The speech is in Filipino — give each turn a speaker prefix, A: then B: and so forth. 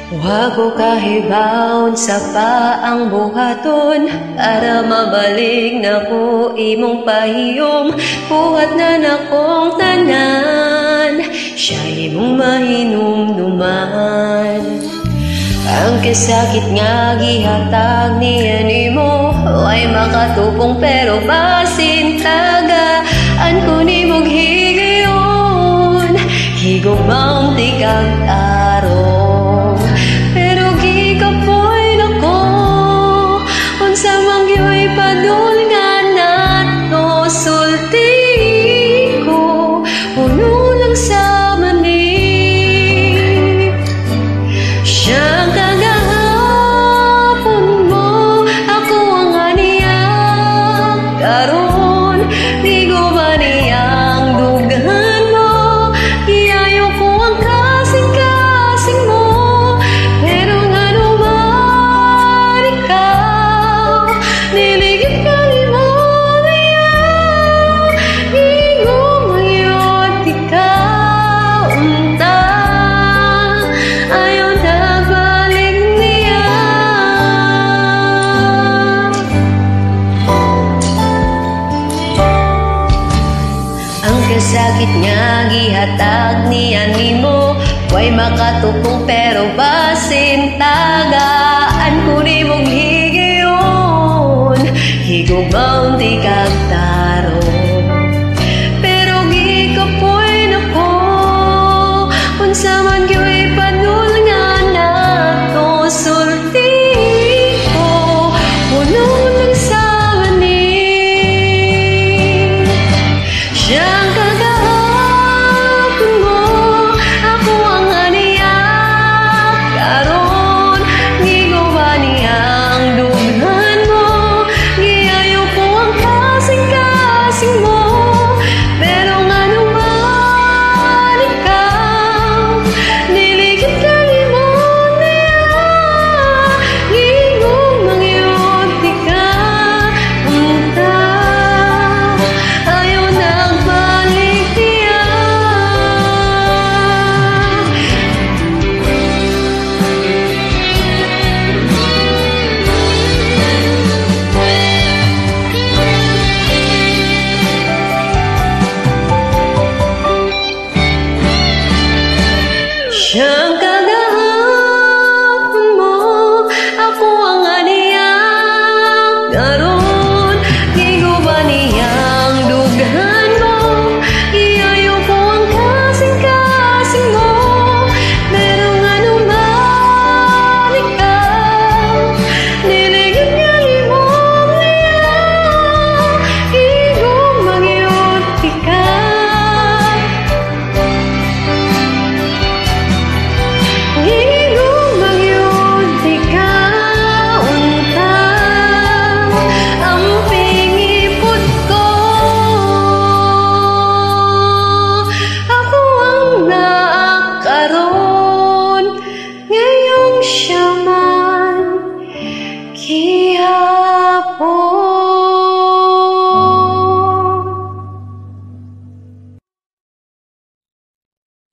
A: Huwag ko kahibaon sa paang buhaton para mabalik na ko imong pahiyom. Buhat na nakong tanan, siya imong mahinumduman. Ang kasakit nga gihatag niya nimo ay makatupong pero basin tagaan ko nimong higayon. Higugmaong tikag tarong pero gikapoy na ko unsa man gyoy padulngan nato sulti ko puno lang sa mani. Siyang kagahapon mo ako ang aniyak karon di ko ba niyang dugan mo. Giayo ko ang kasing-kasing mo pero nga naman ikaw niligid ka limo niya. Igong ngayon ikaw unta ayaw na balik niya. Ang kasakit nga gihatag niya nimo way makatupong pero basin tagaan ko nimo